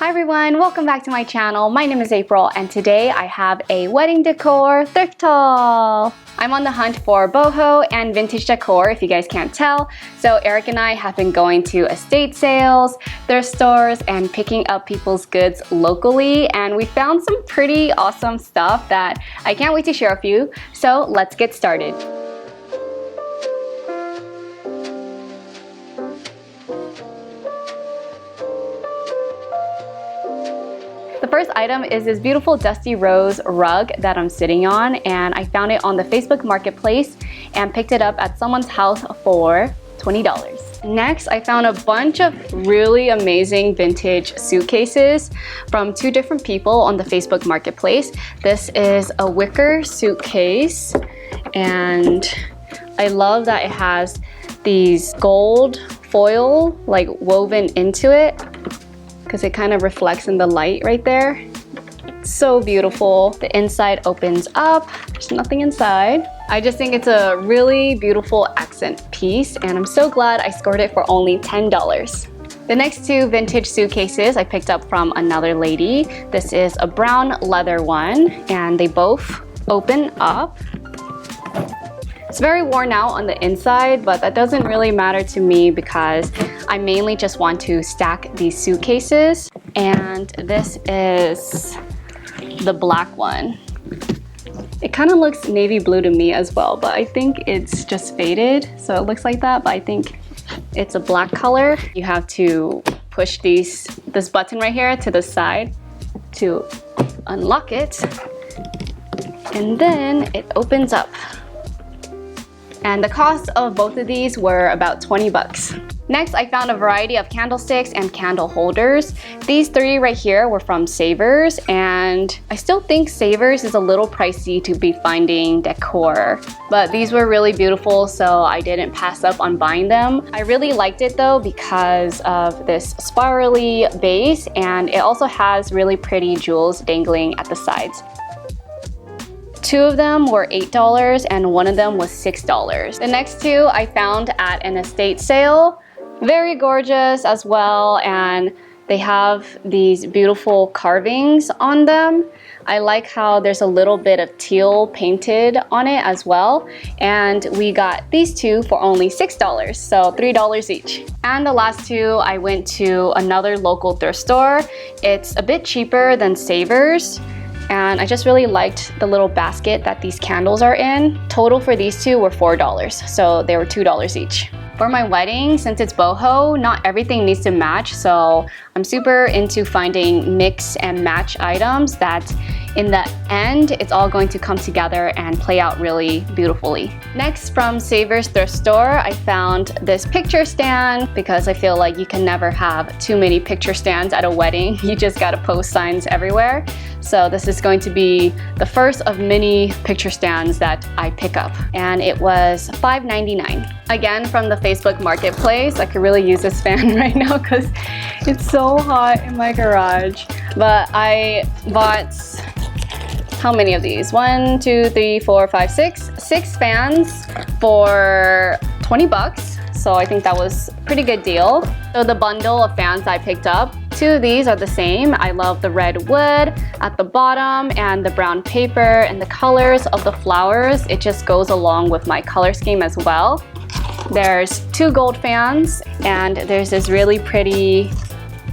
Hi everyone, welcome back to my channel. My name is April and today I have a wedding decor thrift haul. I'm on the hunt for boho and vintage decor if you guys can't tell. So Eric and I have been going to estate sales, thrift stores, and picking up people's goods locally, and we found some pretty awesome stuff that I can't wait to share with you. So let's get started. The first item is this beautiful dusty rose rug that I'm sitting on, and I found it on the Facebook Marketplace and picked it up at someone's house for $20. Next, I found a bunch of really amazing vintage suitcases from two different people on the Facebook Marketplace. This is a wicker suitcase, and I love that it has these gold foil like woven into it, because it kind of reflects in the light right there. So beautiful. The inside opens up. There's nothing inside. I just think it's a really beautiful accent piece, and I'm so glad I scored it for only $10. The next two vintage suitcases I picked up from another lady. This is a brown leather one, and they both open up. It's very worn out on the inside, but that doesn't really matter to me because I mainly just want to stack these suitcases. And this is the black one. It kind of looks navy blue to me as well, but I think it's just faded, so it looks like that, but I think it's a black color. You have to push this button right here to the side to unlock it, and then it opens up. And the cost of both of these were about 20 bucks. Next, I found a variety of candlesticks and candle holders. These three right here were from Savers, and I still think Savers is a little pricey to be finding decor. But these were really beautiful, so I didn't pass up on buying them. I really liked it though because of this spirally base, and it also has really pretty jewels dangling at the sides. Two of them were $8 and one of them was $6. The next two I found at an estate sale. Very gorgeous as well, and they have these beautiful carvings on them. I like how there's a little bit of teal painted on it as well. And we got these two for only $6, so $3 each. And the last two, I went to another local thrift store. It's a bit cheaper than Savers, and I just really liked the little basket that these candles are in. Total for these two were $4, so they were $2 each. For my wedding, since it's boho, not everything needs to match, so I'm super into finding mix and match items that in the end, it's all going to come together and play out really beautifully. Next, from Savers thrift store, I found this picture stand because I feel like you can never have too many picture stands at a wedding. You just gotta post signs everywhere. So this is going to be the first of many picture stands that I pick up, and it was $5.99. Again, from the Facebook Marketplace. I could really use this fan right now because it's so hot in my garage. But I bought, how many of these? 1, 2, 3, 4, 5, 6. 6 fans for 20 bucks. So I think that was a pretty good deal. So the bundle of fans I picked up, 2 of these are the same. I love the red wood at the bottom and the brown paper, and the colors of the flowers. It just goes along with my color scheme as well. There's 2 gold fans, and there's this really pretty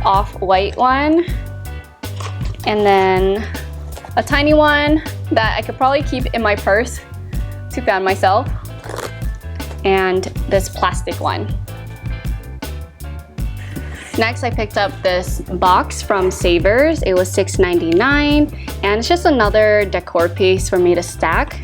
off-white one. And then a tiny one that I could probably keep in my purse to fan myself, and this plastic one. Next, I picked up this box from Savers. It was $6.99, and it's just another decor piece for me to stack.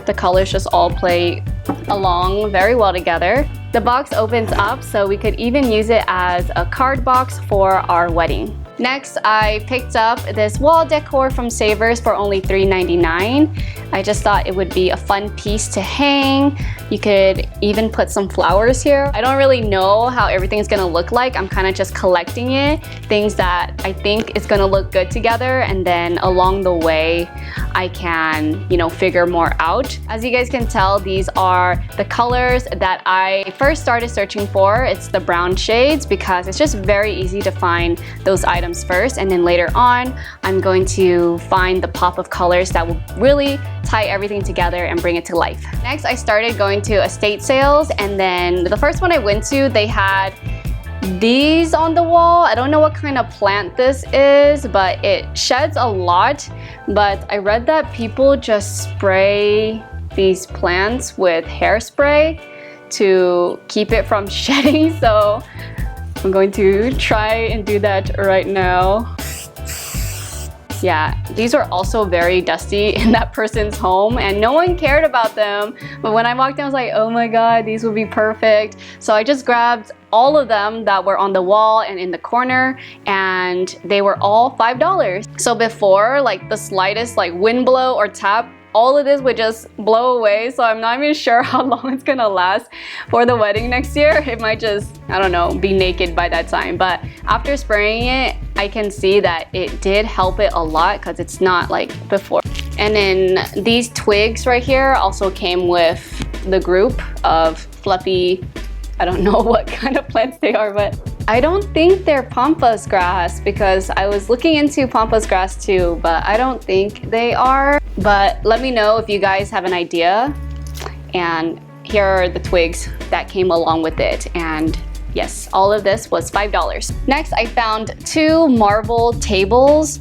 The colors just all play along very well together. The box opens up, so we could even use it as a card box for our wedding. Next, I picked up this wall decor from Savers for only $3.99. I just thought it would be a fun piece to hang. You could even put some flowers here. I don't really know how everything's gonna look like. I'm kind of just collecting it. Things that I think is gonna look good together, and then along the way, I can, figure more out. As you guys can tell, these are the colors that I first started searching for, it's the brown shades because it's just very easy to find those items first, and then later on I'm going to find the pop of colors that will really tie everything together and bring it to life. Next, I started going to estate sales, and then the first one I went to, they had these on the wall. I don't know what kind of plant this is, but it sheds a lot. But I read that people just spray these plants with hairspray to keep it from shedding. So I'm going to try and do that right now. Yeah, these were also very dusty in that person's home and no one cared about them. But when I walked in, I was like, oh my god, these would be perfect. So I just grabbed all of them that were on the wall and in the corner, and they were all $5. So before, like the slightest like wind blow or tap, all of this would just blow away. So I'm not even sure how long it's gonna last for the wedding next year. It might just, I don't know, be naked by that time. But after spraying it, I can see that it did help it a lot because it's not like before. And then these twigs right here also came with the group of fluffy, I don't know what kind of plants they are, but I don't think they're pampas grass because I was looking into pampas grass too, but I don't think they are. But let me know if you guys have an idea. And here are the twigs that came along with it. And yes, all of this was $5. Next, I found two marble tables.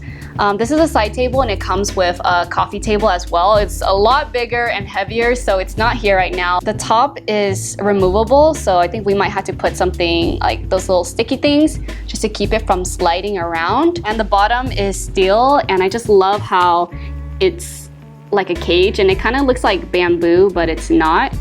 This is a side table and it comes with a coffee table as well. It's a lot bigger and heavier, so it's not here right now. The top is removable, so I think we might have to put something like those little sticky things just to keep it from sliding around. And the bottom is steel, and I just love how it's like a cage and it kind of looks like bamboo, but it's not.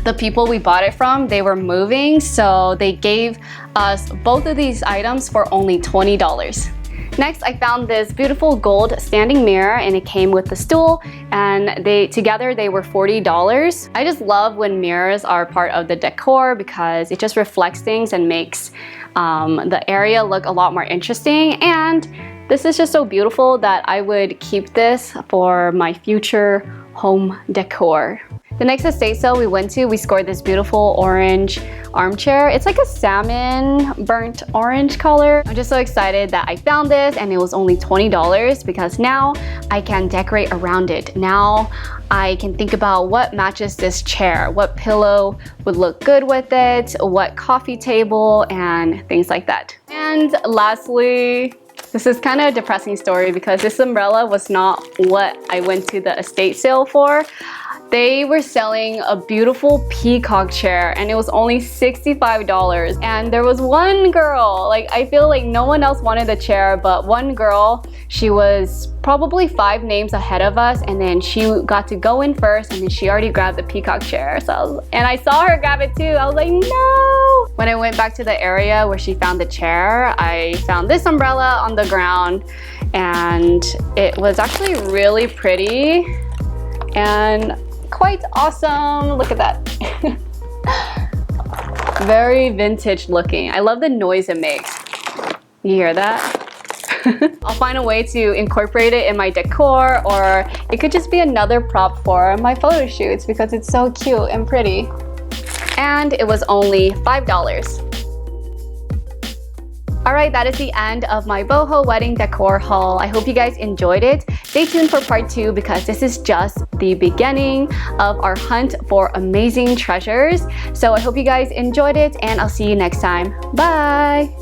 The people we bought it from, they were moving, so they gave us both of these items for only $20. Next, I found this beautiful gold standing mirror, and it came with the stool, and together they were $40. I just love when mirrors are part of the decor because it just reflects things and makes the area look a lot more interesting. And this is just so beautiful that I would keep this for my future home decor. The next estate sale we went to, we scored this beautiful orange armchair. It's like a salmon burnt orange color. I'm just so excited that I found this, and it was only $20 because now I can decorate around it. Now I can think about what matches this chair, what pillow would look good with it, what coffee table, and things like that. And lastly, this is kind of a depressing story because this umbrella was not what I went to the estate sale for. They were selling a beautiful peacock chair and it was only $65. And there was one girl, like I feel like no one else wanted the chair, but one girl, she was probably 5 names ahead of us, and then she got to go in first, and then she already grabbed the peacock chair. And I saw her grab it too. I was like, no! When I went back to the area where she found the chair, I found this umbrella on the ground, and it was actually really pretty and quite awesome. Look at that. Very vintage looking. I love the noise it makes. You hear that? I'll find a way to incorporate it in my decor, or it could just be another prop for my photo shoots because it's so cute and pretty. And it was only $5. Alright, that is the end of my boho wedding decor haul. I hope you guys enjoyed it. Stay tuned for part 2 because this is just the beginning of our hunt for amazing treasures. So I hope you guys enjoyed it, and I'll see you next time. Bye!